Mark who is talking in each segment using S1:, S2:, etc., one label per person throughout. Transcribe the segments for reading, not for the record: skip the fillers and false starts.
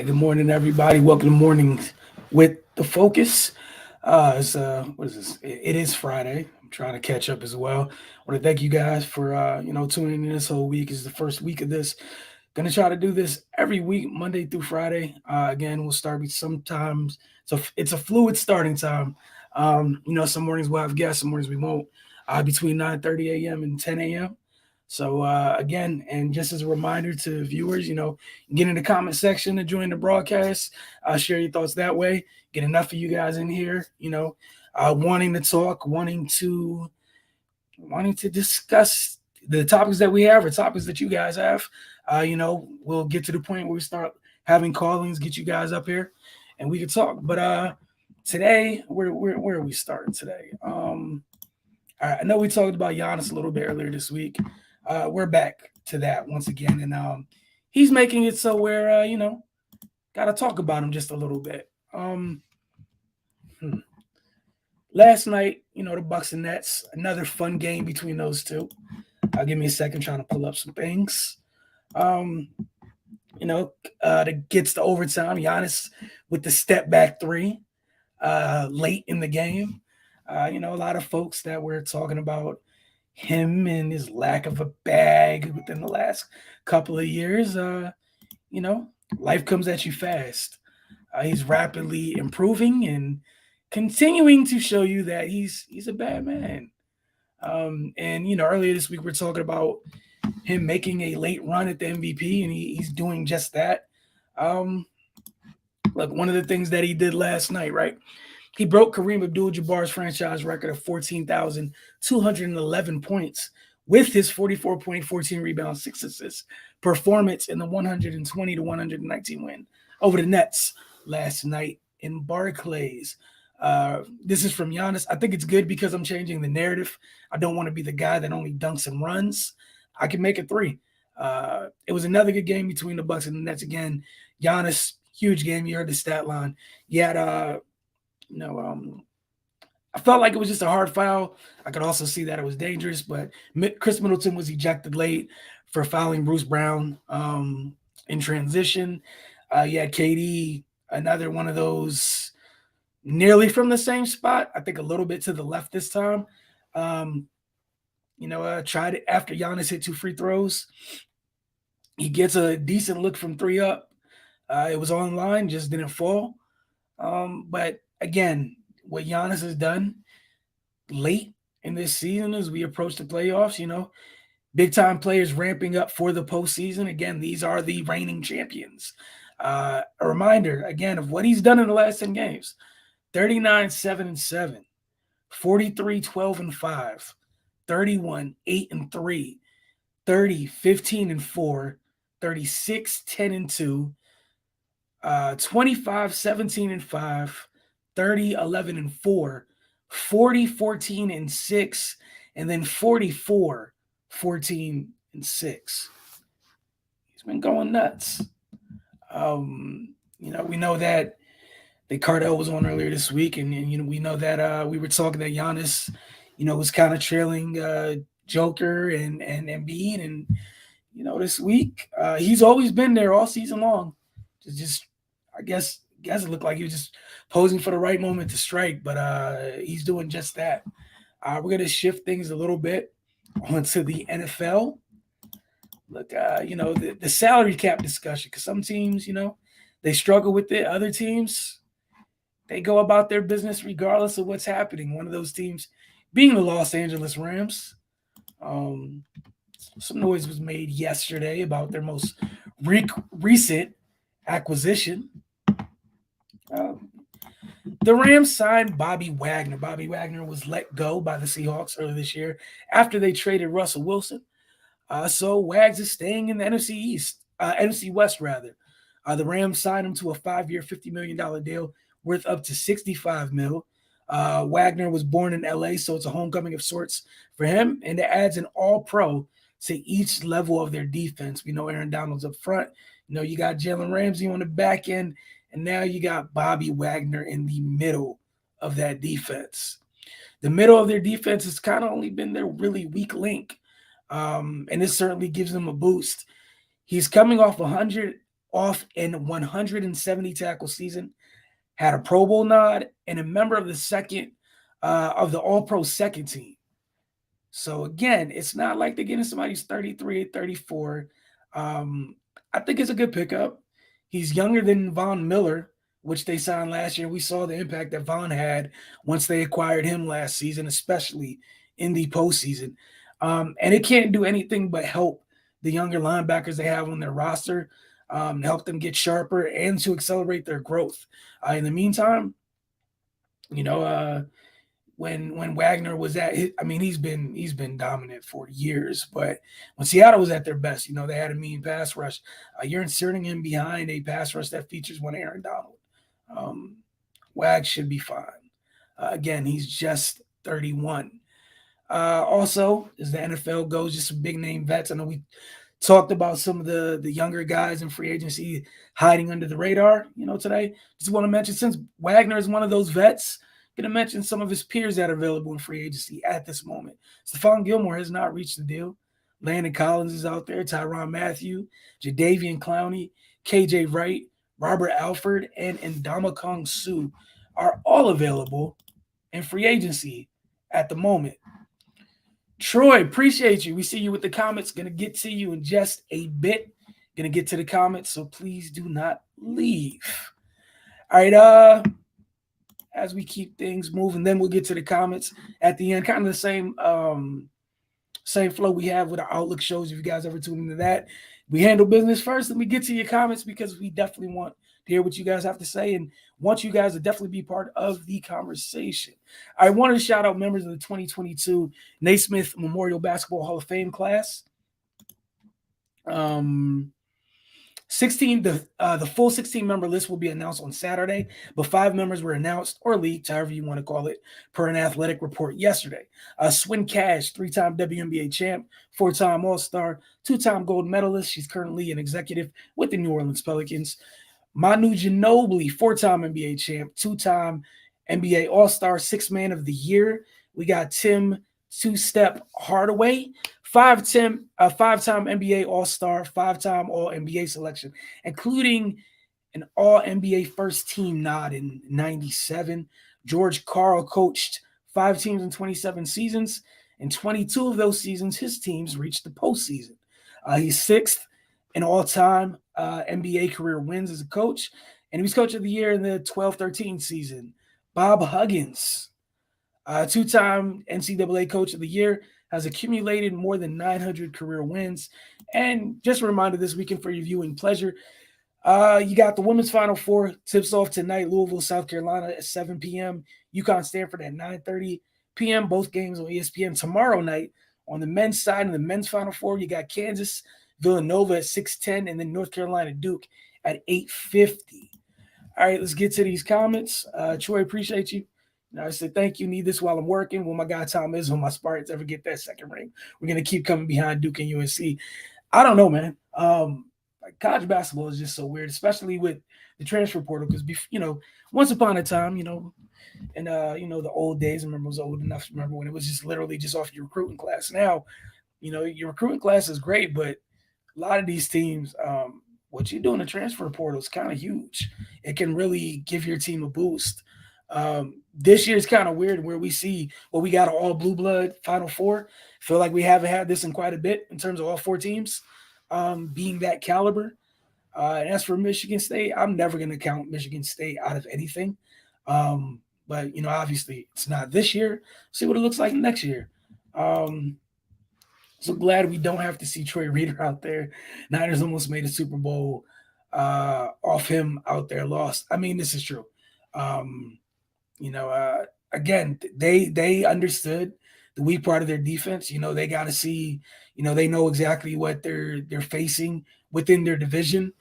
S1: Good morning, everybody. Welcome to Mornings with the Focus. What is this? It is Friday. I'm trying to catch up as well. I want to thank you guys for tuning in this whole week. It's the first week of this. Gonna try to do this every week, Monday through Friday. Again, we'll start with sometimes. So it's a fluid starting time. Some mornings we'll have guests, some mornings we won't. Between 9:30 a.m. and 10 a.m. So again, and just as a reminder to viewers, get in the comment section to join the broadcast. Share your thoughts that way. Get enough of you guys in here, wanting to talk, wanting to discuss the topics that we have or topics that you guys have. We'll get to the point where we start having callings, get you guys up here, and we can talk. But today, where are we starting today? I know we talked about Giannis a little bit earlier this week. We're back to that once again, and he's making it so we're got to talk about him just a little bit. Last night, the Bucks and Nets, another fun game between those two. Give me a second, trying to pull up some things. That gets to overtime. Giannis with the step back three late in the game. A lot of folks that were talking about him and his lack of a bag within the last couple of years. Life comes at you fast. He's rapidly improving and continuing to show you that he's a bad man. Earlier this week we're talking about him making a late run at the MVP, and he's doing just that. Look, one of the things that he did last night, right? He broke Kareem Abdul-Jabbar's franchise record of 14,211 points with his 44 point, 14 rebounds, 6 assists performance in the 120 to 119 win over the Nets last night in Barclays. This is from Giannis. I think it's good because I'm changing the narrative. I don't want to be the guy that only dunks and runs. I can make it three. It was another good game between the Bucks and the Nets again. Giannis, huge game. You heard the stat line. He had I felt like it was just a hard foul. I could also see that it was dangerous, but Chris Middleton was ejected late for fouling Bruce Brown in transition. You had KD, another one of those nearly from the same spot. I think a little bit to the left this time. Tried it after Giannis hit 2 free throws. He gets a decent look from 3 up. It was online, just didn't fall. But again, what Giannis has done late in this season as we approach the playoffs, big time players ramping up for the postseason. Again, these are the reigning champions. A reminder again of what he's done in the last 10 games: 39, 7-7, 43, 12-5, 31, 8-3, 30, 15-4, 36, 10-2, 25, 17-5, 30, 11-4, 40, 14-6, and then 44, 14-6. He's been going nuts. We know that the Cardell was on earlier this week, and we know that we were talking that Giannis, was kind of trailing Joker and Embiid, and this week he's always been there all season long. Just I guess it looked like he was just posing for the right moment to strike, but he's doing just that. We're going to shift things a little bit onto the NFL. Look, the salary cap discussion, because some teams, they struggle with it. Other teams, they go about their business regardless of what's happening. One of those teams being the Los Angeles Rams. Some noise was made yesterday about their most recent acquisition. The Rams signed Bobby Wagner. Bobby Wagner was let go by the Seahawks earlier this year after they traded Russell Wilson. So Wags is staying in the NFC West rather. The Rams signed him to a 5-year, $50 million deal worth up to $65 million. Wagner was born in LA, so it's a homecoming of sorts for him, and it adds an all-pro to each level of their defense. We know Aaron Donald's up front. You got Jalen Ramsey on the back end, and now you got Bobby Wagner in the middle of that defense. The middle of their defense has kind of only been their really weak link, and this certainly gives them a boost. He's coming off off in 170 tackle season, had a Pro Bowl nod, and a member of the All Pro second team. So again, it's not like they're getting somebody who's 33, 34. Um, I think it's a good pickup. He's younger than Von Miller, which they signed last year. We saw the impact that Von had once they acquired him last season, especially in the postseason. And it can't do anything but help the younger linebackers they have on their roster, help them get sharper and to accelerate their growth. In the meantime, you know, when Wagner was I mean, he's been dominant for years. But when Seattle was at their best, they had a mean pass rush. You're inserting him behind a pass rush that features one Aaron Donald. Um, Wag should be fine. Again, he's just 31. Also, as the NFL goes, just some big name vets. I know we talked about some of the younger guys in free agency hiding under the radar, today. Just want to mention, since Wagner is one of those vets, going to mention some of his peers that are available in free agency at this moment. Stephon Gilmore has not reached the deal. Landon Collins is out there, Tyrann Mathieu, Jadeveon Clowney, KJ Wright, Robert Alford, and Ndamukong Suh are all available in free agency at the moment. Troy, appreciate you. We see you with the comments. Going to get to you in just a bit. Going to get to the comments, so please do not leave. All right, as we keep things moving, then we'll get to the comments at the end. Kind of the same flow we have with our Outlook shows. If you guys ever tune into that, we handle business first, then we get to your comments because we definitely want to hear what you guys have to say and want you guys to definitely be part of the conversation. I wanted to shout out members of the 2022 Naismith Memorial Basketball Hall of Fame class. 16 the full 16 member list will be announced on Saturday, but 5 members were announced or leaked, however you want to call it, per an athletic report yesterday. Swin Cash, 3-time WNBA champ, 4-time All-Star, 2-time gold medalist. She's currently an executive with the New Orleans Pelicans. Manu Ginobili, 4-time NBA champ, 2-time NBA All-Star, 6th Man of the Year. We got Tim Two-Step Hardaway, 5-time NBA All-Star, 5-time All-NBA selection, including an All-NBA first team nod in 97. George Karl coached 5 teams in 27 seasons. In 22 of those seasons, his teams reached the postseason. He's 6th in all-time NBA career wins as a coach, and he was coach of the year in the 12-13 season. Bob Huggins, 2-time NCAA coach of the year, has accumulated more than 900 career wins. And just a reminder this weekend for your viewing pleasure, you got the women's Final Four tips off tonight, Louisville, South Carolina at 7 p.m., UConn, Stanford at 9:30 p.m., both games on ESPN. Tomorrow night on the men's side in the men's Final Four, you got Kansas, Villanova at 6:10, and then North Carolina, Duke at 8:50. All right, let's get to these comments. Troy, appreciate you. I said, thank you. Need this while I'm working. When my guy Tom Izzo, my Spartans ever get that second ring, we're going to keep coming behind Duke and UNC. I don't know, man. College basketball is just so weird, especially with the transfer portal. Because, once upon a time, in the old days, I remember I was old enough to remember when it was just literally just off your recruiting class. Now, your recruiting class is great, but a lot of these teams, what you do in the transfer portal is kind of huge. It can really give your team a boost. This year is kind of weird where we see we got an all blue blood Final Four. Feel like we haven't had this in quite a bit in terms of all 4 teams being that caliber. And as for Michigan State, I'm never going to count Michigan State out of anything. But, obviously it's not this year. See what it looks like next year. So glad we don't have to see Troy Reader out there. Niners almost made a Super Bowl off him out there, lost. I mean, this is true. Again, they understood the weak part of their defense. They got to see, they know exactly what they're facing within their division.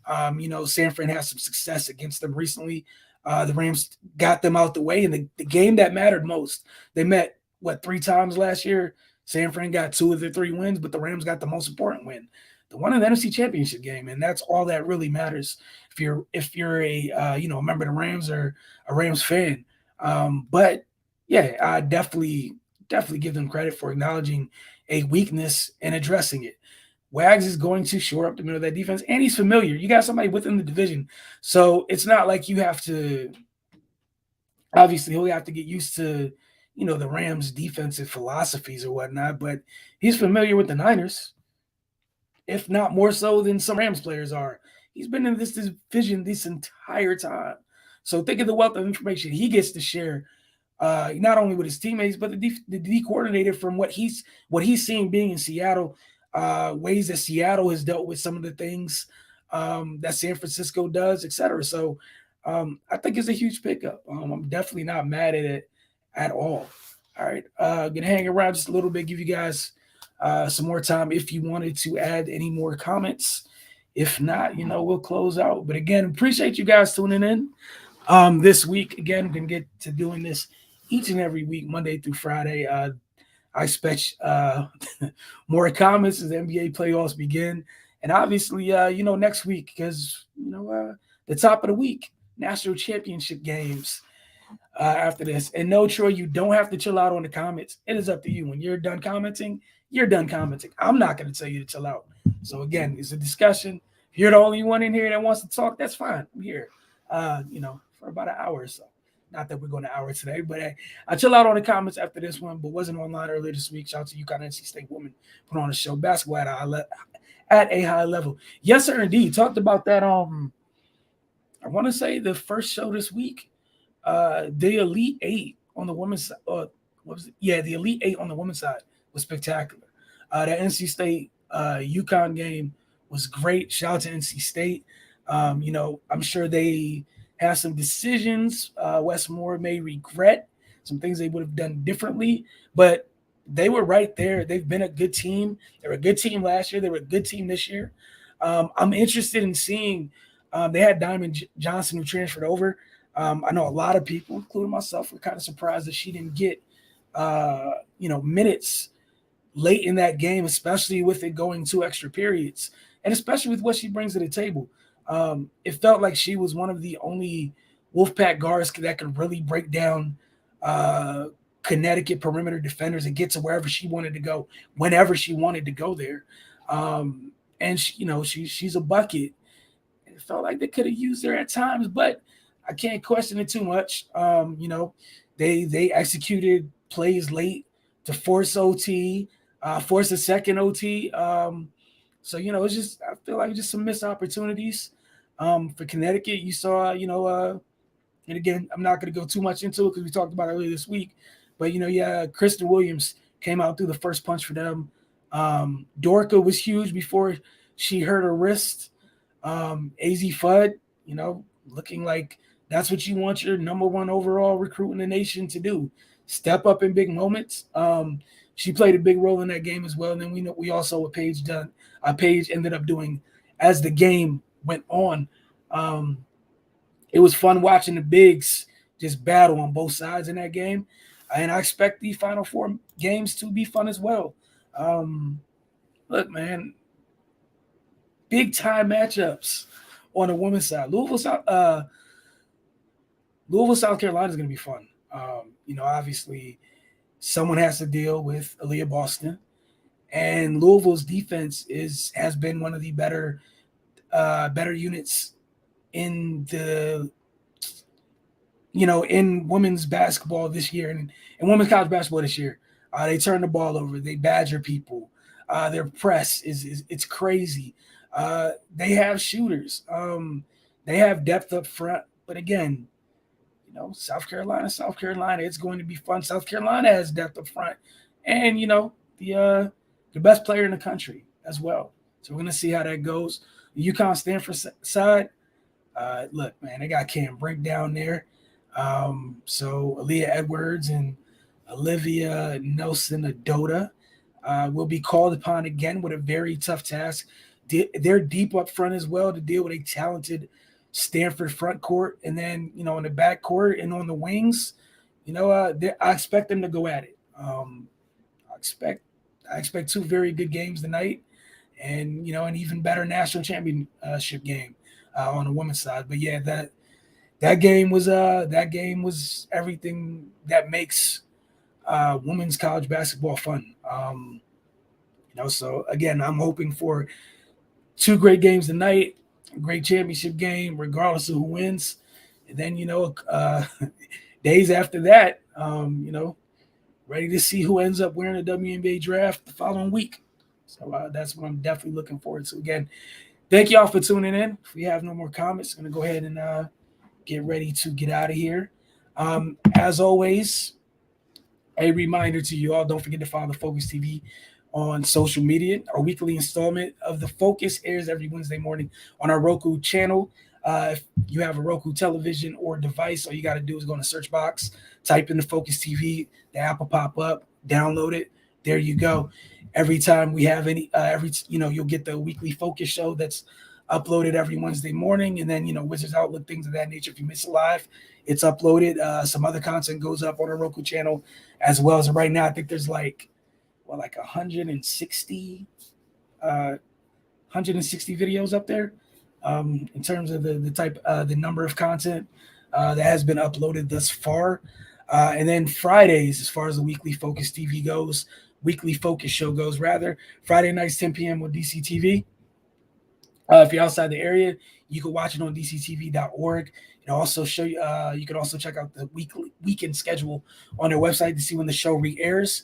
S1: San Fran has some success against them recently. The Rams got them out the way, and the game that mattered most, they met 3 times last year. San Fran got 2 of their 3 wins, but the Rams got the most important win, the one in the NFC Championship game, and that's all that really matters. If you're a member of the Rams or a Rams fan, but yeah, I definitely give them credit for acknowledging a weakness and addressing it. Wags is going to shore up the middle of that defense, and he's familiar. You got somebody within the division, so it's not like you have to. Obviously, he'll have to get used to, the Rams' defensive philosophies or whatnot. But he's familiar with the Niners, if not more so than some Rams players are. He's been in this division this entire time. So think of the wealth of information he gets to share, not only with his teammates, but the D coordinator from what he's seeing being in Seattle, ways that Seattle has dealt with some of the things that San Francisco does, et cetera. So I think it's a huge pickup. I'm definitely not mad at it at all. All right, gonna hang around just a little bit, give you guys some more time if you wanted to add any more comments. If not, we'll close out. But again, appreciate you guys tuning in. This week, again, gonna get to doing this each and every week, Monday through Friday. I expect more comments as the NBA playoffs begin, and obviously, next week because the top of the week, national championship games after this. And no, Troy, you don't have to chill out on the comments. It is up to you. When you're done commenting, you're done commenting. I'm not going to tell you to chill out. So again, it's a discussion. If you're the only one in here that wants to talk, that's fine. I'm here, for about an hour or so. Not that we're going to hour today, but hey, I chill out on the comments after this one, but wasn't online earlier this week. Shout out to UConn NC State women put on a show. Basketball at a high level. Yes, sir, indeed. Talked about that. I want to say the first show this week. The Elite Eight on the women's side. What was it? Yeah, the Elite Eight on the women's side was spectacular. The NC State UConn game was great. Shout out to NC State. I'm sure they have some decisions West Moore may regret, some things they would have done differently, but they were right there. They've been a good team. They were a good team last year. They were a good team this year. I'm interested in seeing. They had Diamond Johnson who transferred over. I know a lot of people, including myself, were kind of surprised that she didn't get, minutes late in that game, especially with it going 2 extra periods, and especially with what she brings to the table. It felt like she was one of the only Wolfpack guards that could really break down Connecticut perimeter defenders and get to wherever she wanted to go, whenever she wanted to go there. And she's a bucket. It felt like they could have used her at times, but I can't question it too much. They executed plays late to force OT, force a second OT. It's just I feel like just some missed opportunities for Connecticut. You saw, and again, I'm not going to go too much into it because we talked about it earlier this week. But Kristen Williams came out through the first punch for them. Dorka was huge before she hurt her wrist. AZ Fudd, looking like that's what you want your number one overall recruit in the nation to do. Step up in big moments. She played a big role in that game as well. And then we also what Paige ended up doing as the game went on. It was fun watching the bigs just battle on both sides in that game. And I expect the Final Four games to be fun as well. Look, man, big time matchups on the women's side. Louisville, South Carolina is going to be fun. Obviously, someone has to deal with Aaliyah Boston, and Louisville's defense has been one of the better units in the in women's basketball this year and women's college basketball this year. They turn the ball over. They badger people. Their press it's crazy. They have shooters. They have depth up front. But again, South Carolina, it's going to be fun. South Carolina has depth up front. And, the best player in the country as well. So we're going to see how that goes. The UConn Stanford side, look, man, they got Cam Brink down there. So Aaliyah Edwards and Olivia Nelson-Adota will be called upon again with a very tough task. They're deep up front as well to deal with a talented Stanford front court. And then, in the back court and on the wings, I expect them to go at it. I expect 2 very good games tonight and, an even better national championship game on the women's side. But yeah, that game was everything that makes women's college basketball fun. So again, I'm hoping for two great games tonight, a great championship game, regardless of who wins. And then, days after that, ready to see who ends up wearing the WNBA draft the following week. So that's what I'm definitely looking forward to. Again, thank y'all for tuning in. If we have no more comments, I'm going to go ahead and get ready to get out of here. As always, a reminder to you all, don't forget to follow the Focus TV on social media. Our weekly installment of The Focus airs every Wednesday morning on our Roku channel. If you have a Roku television or device, all you got to do is go in the search box, type in The Focus TV, the app will pop up, download it. There you go. Every time we have you'll get the weekly Focus show that's uploaded every Wednesday morning. And then, Wizards Outlook, things of that nature. If you miss it live, it's uploaded. Some other content goes up on our Roku channel as well. As right now, I think there's like 160 videos up there in terms of the number of content that has been uploaded thus far. And then Fridays, as far as the weekly Focus TV goes, weekly Focus show goes, rather, Friday nights, 10 p.m. on DCTV. If you're outside the area, you can watch it on dctv.org. Also show you. You can also check out the weekend schedule on their website to see when the show re-airs.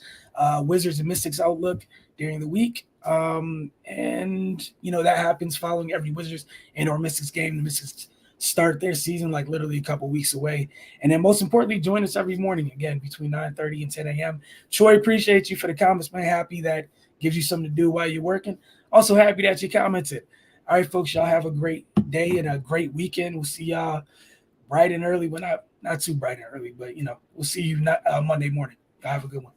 S1: Wizards and Mystics Outlook during the week, and that happens following every Wizards and/or Mystics game. The Mystics start their season like literally a couple weeks away, and then most importantly, join us every morning again between 9:30 and 10 a.m. Troy, appreciate you for the comments, man. Happy that gives you something to do while you're working. Also happy that you commented. All right, folks, y'all have a great day and a great weekend. We'll see y'all bright and early. Well, not too bright and early, but, we'll see you Monday morning. Y'all have a good one.